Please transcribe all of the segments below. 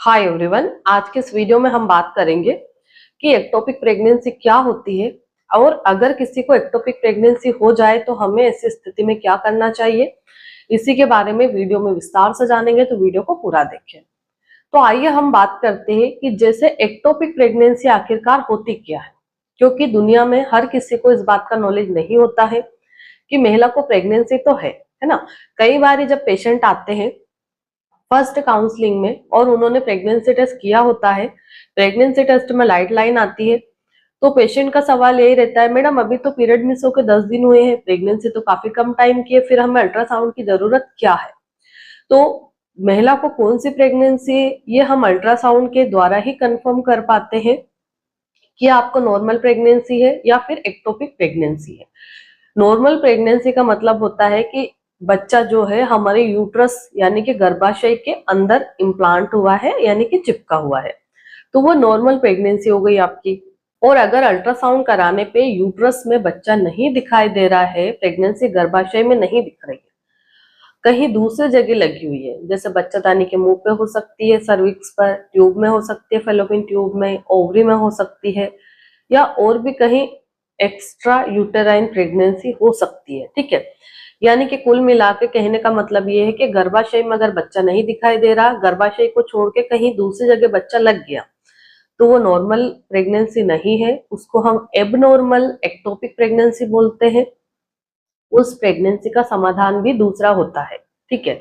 Hi everyone, आज के इस वीडियो में हम बात करेंगे कि एक्टोपिक प्रेगनेंसी क्या होती है और अगर किसी को एक्टोपिक प्रेगनेंसी हो जाए तो हमें ऐसी स्थिति में क्या करना चाहिए। इसी के बारे में वीडियो में विस्तार से जानेंगे, तो वीडियो को पूरा देखें। तो आइए हम बात करते हैं कि जैसे एक्टोपिक प्रेगनेंसी आखिरकार होती क्या है, क्योंकि दुनिया में हर किसी को इस बात का नॉलेज नहीं होता है कि महिला को प्रेगनेंसी तो है ना। कई बार जब पेशेंट आते हैं फर्स्ट काउंसलिंग में और उन्होंने प्रेगनेंसी टेस्ट किया होता है, प्रेगनेंसी टेस्ट में लाइट लाइन आती है, तो पेशेंट का सवाल यही रहता है, मैडम अभी तो पीरियड मिस होकर 10 दिन हुए हैं, प्रेगनेंसी तो काफी कम टाइम की है, फिर हमें अल्ट्रासाउंड की जरूरत क्या है। तो महिला को कौन सी प्रेगनेंसी, ये हम अल्ट्रासाउंड के द्वारा ही कंफर्म कर पाते हैं कि आपको नॉर्मल प्रेगनेंसी है या फिर एक्टोपिक प्रेगनेंसी है। नॉर्मल प्रेगनेंसी का मतलब होता है कि बच्चा जो है हमारे यूट्रस यानी कि गर्भाशय के अंदर इम्प्लांट हुआ है, यानी कि चिपका हुआ है, तो वो नॉर्मल प्रेगनेंसी हो गई आपकी। और अगर अल्ट्रासाउंड कराने पे यूट्रस में बच्चा नहीं दिखाई दे रहा है, प्रेगनेंसी गर्भाशय में नहीं दिख रही है, कहीं दूसरी जगह लगी हुई है, जैसे बच्चादानी के मुंह पे हो सकती है, सर्विक्स पर, ट्यूब में हो सकती है, फेलोपियन ट्यूब में, ओवरी में हो सकती है, या और भी कहीं एक्स्ट्रा यूटेराइन प्रेगनेंसी हो सकती है। ठीक है, यानी कि कुल मिला के कहने का मतलब ये है कि गर्भाशय में अगर बच्चा नहीं दिखाई दे रहा, गर्भाशय को छोड़ के कहीं दूसरी जगह बच्चा लग गया, तो वो नॉर्मल प्रेगनेंसी नहीं है, उसको हम एबनॉर्मल एक्टोपिक प्रेगनेंसी बोलते हैं। उस प्रेगनेंसी का समाधान भी दूसरा होता है। ठीक है,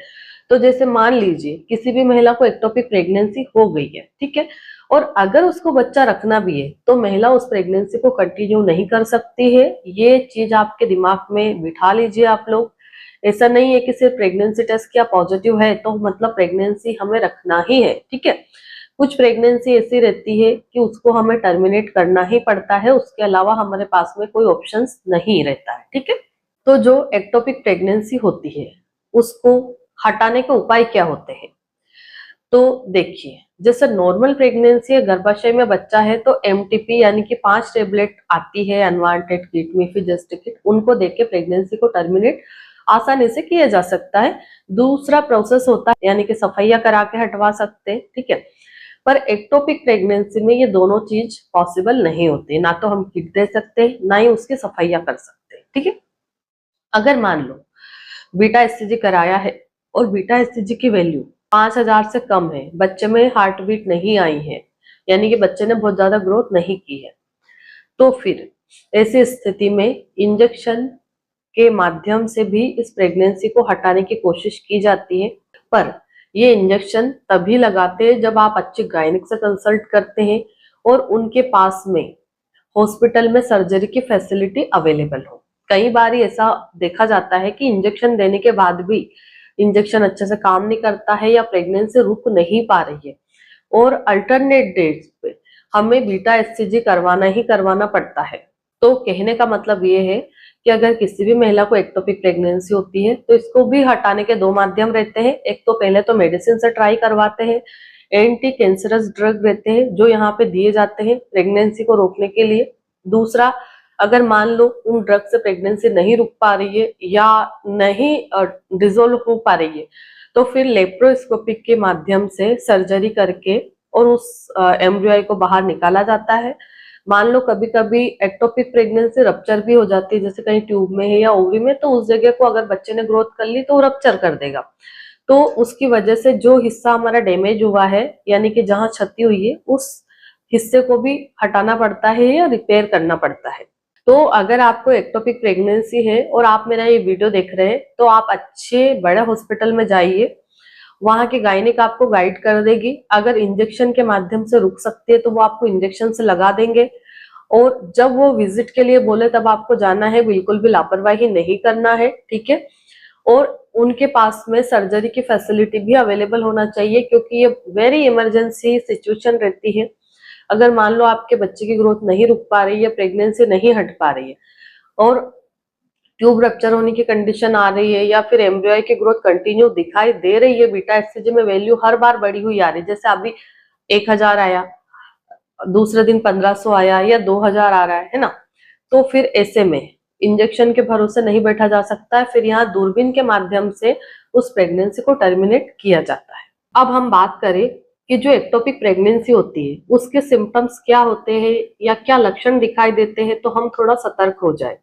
तो जैसे मान लीजिए किसी भी महिला को एक्टोपिक प्रेगनेंसी हो गई है, ठीक है, और अगर उसको बच्चा रखना भी है तो महिला उस प्रेगनेंसी को कंटिन्यू नहीं कर सकती है। ये चीज आपके दिमाग में बिठा लीजिए आप लोग। ऐसा नहीं है कि सिर्फ प्रेगनेंसी टेस्ट किया पॉजिटिव है तो मतलब प्रेगनेंसी हमें रखना ही है। ठीक है, कुछ प्रेगनेंसी ऐसी रहती है कि उसको हमें टर्मिनेट करना ही पड़ता है, उसके अलावा हमारे पास में कोई ऑप्शंस नहीं रहता है। ठीक है, तो जो एक्टोपिक प्रेगनेंसी होती है उसको हटाने के उपाय क्या होते हैं। तो देखिए, जैसे नॉर्मल प्रेगनेंसी है, गर्भाशय में बच्चा है, तो एमटीपी यानी कि 5 टेबलेट आती है अनवांटेड किट, मीफिजेस्टिक किट, उनको देके प्रेगनेंसी को टर्मिनेट आसानी से किया जा सकता है। दूसरा प्रोसेस होता है यानी कि सफाइया करा के हटवा सकते हैं। ठीक है, पर एक्टोपिक प्रेगनेंसी में ये दोनों चीज पॉसिबल नहीं होती, ना तो हम किट दे सकते ना ही उसकी सफाइया कर सकते। ठीक है, अगर मान लो बीटा एससीजी कराया है और बीटा एससीजी की वैल्यू 5000 से कम है, बच्चे में हार्ट बीट नहीं आई है, यानी कि बच्चे ने बहुत ज्यादा ग्रोथ नहीं की है, तो फिर ऐसी स्थिति में इंजेक्शन के माध्यम से भी इस प्रेगनेंसी को हटाने की कोशिश की जाती है। पर ये इंजेक्शन तभी लगाते हैं जब आप अच्छे गायनिक से कंसल्ट करते हैं और उनके पास में हॉस्पिटल में सर्जरी की फैसिलिटी अवेलेबल हो। कई बार ऐसा देखा जाता है कि इंजेक्शन देने के बाद भी इंजेक्शन अच्छे से काम नहीं करता है या प्रेगनेंसी रुक नहीं पा रही है और अल्टरनेट डेट्स पे हमें बीटा एससीजी करवाना ही करवाना पड़ता है। तो कहने का मतलब ये है कि अगर किसी भी महिला को एक्टोपिक प्रेगनेंसी होती है तो इसको भी हटाने के दो माध्यम रहते हैं। एक तो पहले तो मेडिसिन से ट्राई करवाते हैं, एंटी कैंसरस ड्रग रहते हैं जो यहाँ पे दिए जाते हैं प्रेगनेंसी को रोकने के लिए। दूसरा, अगर मान लो उन ड्रग से प्रेगनेंसी नहीं रुक पा रही है या नहीं डिसोल्व हो पा रही है, तो फिर लेप्रोस्कोपिक के माध्यम से सर्जरी करके और उस एम्ब्रियो को बाहर निकाला जाता है। मान लो कभी कभी एक्टोपिक प्रेगनेंसी रप्चर भी हो जाती है, जैसे कहीं ट्यूब में है या ओवरी में, तो उस जगह को अगर बच्चे ने ग्रोथ कर ली तो वो रप्चर कर देगा, तो उसकी वजह से जो हिस्सा हमारा डैमेज हुआ है यानी कि जहां क्षति हुई है उस हिस्से को भी हटाना पड़ता है या रिपेयर करना पड़ता है। तो अगर आपको एक्टोपिक प्रेगनेंसी है और आप मेरा ये वीडियो देख रहे हैं तो आप अच्छे बड़े हॉस्पिटल में जाइए, वहां की गायनिक आपको गाइड कर देगी। अगर इंजेक्शन के माध्यम से रुक सकती है तो वो आपको इंजेक्शन से लगा देंगे, और जब वो विजिट के लिए बोले तब आपको जाना है, बिल्कुल भी लापरवाही नहीं करना है। ठीक है, और उनके पास में सर्जरी की फैसिलिटी भी अवेलेबल होना चाहिए, क्योंकि ये वेरी इमरजेंसी सिचुएशन रहती है। अगर मान लो आपके बच्चे की ग्रोथ नहीं रुक पा रही है, प्रेगनेंसी नहीं हट पा रही है और ट्यूब रप्चर होने की कंडीशन आ रही है या फिर एम्ब्रियो की ग्रोथ कंटिन्यू दिखाई दे रही है, बीटा एससीजी में वैल्यू हर बार बढ़ी हुई आ रही है, जैसे अभी 1000 आया, दूसरे दिन 1500 आया या 2000 आ रहा है ना, तो फिर ऐसे में इंजेक्शन के भरोसे नहीं बैठा जा सकता है, फिर यहाँ दूरबीन के माध्यम से उस प्रेगनेंसी को टर्मिनेट किया जाता है। अब हम बात करें कि जो एक्टोपिक प्रेगनेंसी होती है उसके सिम्टम्स क्या होते हैं या क्या लक्षण दिखाई देते हैं, तो हम थोड़ा सतर्क हो जाए।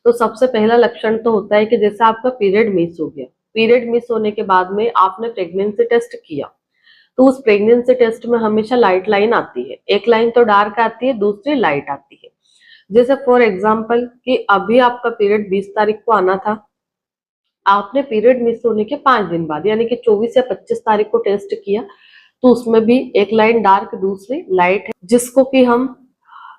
तो सबसे पहला लक्षण तो होता है कि जैसे आपका पीरियड मिस हो गया, पीरियड मिस होने के बाद में आपने प्रेगनेंसी टेस्ट किया, तो उस प्रेगनेंसी टेस्ट में हमेशा लाइट लाइन आती है, एक लाइन तो डार्क आती है, दूसरी लाइट आती है। जैसे फॉर एग्जाम्पल कि अभी आपका पीरियड 20 तारीख को आना था, आपने पीरियड मिस होने के 5 दिन बाद यानी कि 24 या 25 तारीख को टेस्ट किया, तो उसमें भी एक लाइन डार्क दूसरी लाइट है, जिसको कि हम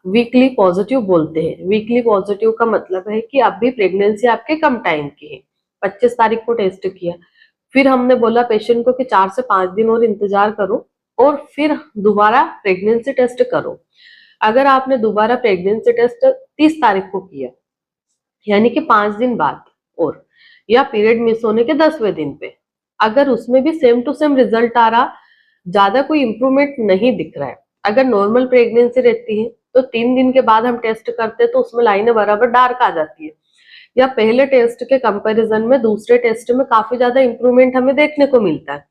वीकली पॉजिटिव बोलते हैं। वीकली पॉजिटिव का मतलब है कि अभी प्रेगनेंसी आपके कम टाइम की है, 25 तारीख को टेस्ट किया, फिर हमने बोला पेशेंट को कि 4 से 5 दिन और इंतजार करो और फिर दोबारा प्रेगनेंसी टेस्ट करो। अगर आपने दोबारा प्रेगनेंसी टेस्ट 30 तारीख को किया यानी कि 5 दिन बाद, और या पीरियड मिस होने के 10वें दिन पे, अगर उसमें भी सेम टू सेम रिजल्ट आ रहा, ज्यादा कोई इंप्रूवमेंट नहीं दिख रहा है, अगर नॉर्मल प्रेगनेंसी रहती है तो 3 दिन के बाद हम टेस्ट करते हैं तो उसमें लाइनें बराबर डार्क आ जाती है, या पहले टेस्ट के कंपैरिजन में दूसरे टेस्ट में काफी ज्यादा इंप्रूवमेंट हमें देखने को मिलता है।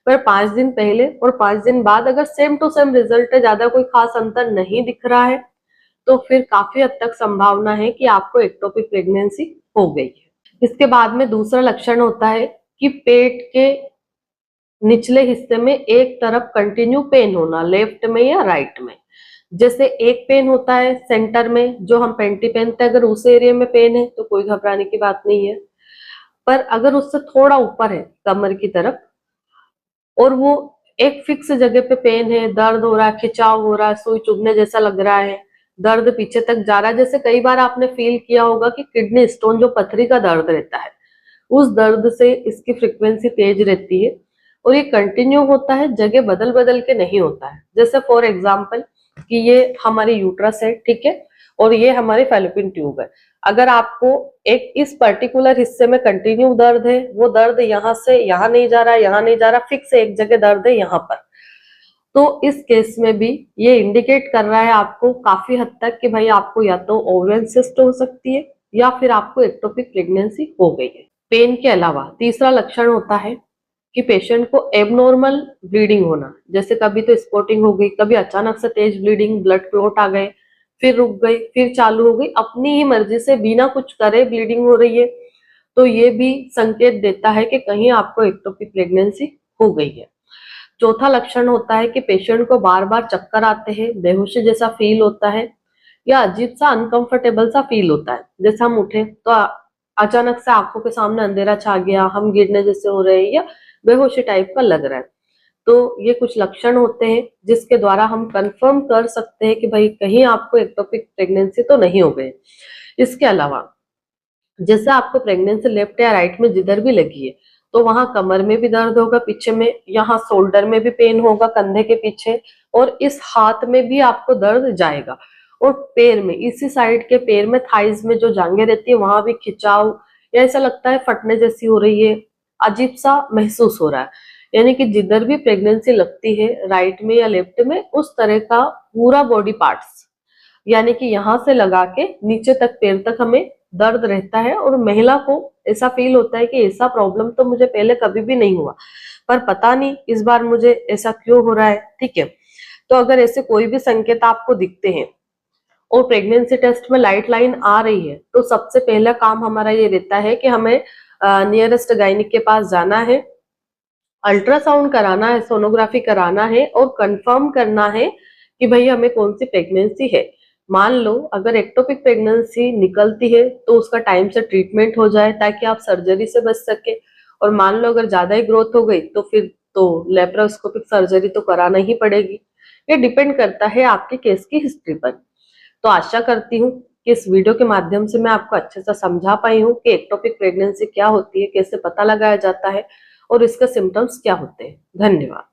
पर 5 दिन पहले और 5 दिन बाद अगर सेम टू सेम रिजल्ट है, ज्यादा कोई खास अंतर नहीं दिख रहा है, तो फिर काफी हद तक संभावना है कि आपको एक्टोपिक प्रेगनेंसी हो गई है। इसके बाद में दूसरा लक्षण होता है कि पेट के निचले हिस्से में एक तरफ कंटिन्यू पेन होना, लेफ्ट में या राइट में। जैसे एक पेन होता है सेंटर में जो हम पेंटी पहनते हैं, अगर उस एरिया में पेन है तो कोई घबराने की बात नहीं है, पर अगर उससे थोड़ा ऊपर है कमर की तरफ और वो एक फिक्स जगह पे पेन है, दर्द हो रहा है, खिंचाव हो रहा है, सुई चुभने जैसा लग रहा है, दर्द पीछे तक जा रहा है, जैसे कई बार आपने फील किया होगा कि किडनी स्टोन जो पथरी का दर्द रहता है, उस दर्द से इसकी फ्रीक्वेंसी तेज रहती है और ये कंटिन्यू होता है, जगह बदल बदल के नहीं होता है। जैसे फॉर एग्जाम्पल कि ये हमारी यूट्रस है, ठीक है, और ये हमारी फैलोपियन ट्यूब है। अगर आपको एक इस पर्टिकुलर हिस्से में कंटिन्यू दर्द है, वो दर्द यहाँ से यहाँ नहीं जा रहा, यहाँ नहीं जा रहा, फिक्स एक जगह दर्द है यहाँ पर, तो इस केस में भी ये इंडिकेट कर रहा है आपको काफी हद तक कि भाई आपको या तो ओवरियन सिस्ट हो सकती है या फिर आपको एक्टोपिक प्रेगनेंसी हो गई है। पेन के अलावा तीसरा लक्षण होता है कि पेशेंट को एबनॉर्मल ब्लीडिंग होना, जैसे कभी तो स्पॉटिंग हो गई, कभी अचानक से तेज ब्लीडिंग, ब्लड क्लॉट आ गए, फिर रुक गई, फिर चालू हो गई, अपनी ही मर्जी से बिना कुछ करे ब्लीडिंग हो रही है, तो ये भी संकेत देता है कि कहीं आपको एक्टोपिक प्रेगनेंसी हो गई है। चौथा लक्षण होता है कि पेशेंट को बार बार चक्कर आते हैं, बेहोशी जैसा फील होता है या अजीब सा अनकंफर्टेबल सा फील होता है, जैसे हम उठे तो अचानक से आंखों के सामने अंधेरा छा गया, हम गिरने जैसे हो रहे हैं या बेहोशी टाइप का लग रहा है। तो ये कुछ लक्षण होते हैं जिसके द्वारा हम कंफर्म कर सकते हैं कि भाई कहीं आपको एक्टोपिक प्रेगनेंसी तो नहीं हो गई। इसके अलावा जैसे आपको प्रेगनेंसी लेफ्ट या राइट में जिधर भी लगी है, तो वहां कमर में भी दर्द होगा पीछे में, यहाँ शोल्डर में भी पेन होगा कंधे के पीछे, और इस हाथ में भी आपको दर्द जाएगा, और पैर में इसी साइड के पैर में थाइज में जो जांघें रहती है वहां भी खिंचाव या ऐसा लगता है फटने जैसी हो रही है, अजीब सा महसूस हो रहा है। यानी कि जिधर भी प्रेगनेंसी लगती है राइट में या लेफ्ट में, उस तरह का पूरा बॉडी पार्ट्स यानी कि यहाँ से लगा के नीचे तक पैर तक हमें दर्द रहता है, और महिला को ऐसा फील होता है कि ऐसा प्रॉब्लम तो मुझे पहले कभी भी नहीं हुआ, पर पता नहीं इस बार मुझे ऐसा क्यों हो रहा है। ठीक है, तो अगर ऐसे कोई भी संकेत आपको दिखते हैं और प्रेगनेंसी टेस्ट में लाइट लाइन आ रही है, तो सबसे पहला काम हमारा ये रहता है कि हमें नियरेस्ट गायनिक के पास जाना है, अल्ट्रासाउंड कराना है, सोनोग्राफी कराना है और कंफर्म करना है कि भाई हमें कौन सी प्रेगनेंसी है। मान लो अगर एक्टोपिक प्रेगनेंसी निकलती है तो उसका टाइम से ट्रीटमेंट हो जाए ताकि आप सर्जरी से बच सके, और मान लो अगर ज्यादा ही ग्रोथ हो गई तो फिर तो लेप्रोस्कोपिक सर्जरी तो कराना ही पड़ेगी। ये डिपेंड करता है आपके केस की हिस्ट्री पर। तो आशा करती हूँ कि इस वीडियो के माध्यम से मैं आपको अच्छे से समझा पाई हूँ कि एक्टोपिक प्रेगनेंसी क्या होती है, कैसे पता लगाया जाता है और इसके सिम्टम्स क्या होते हैं। धन्यवाद।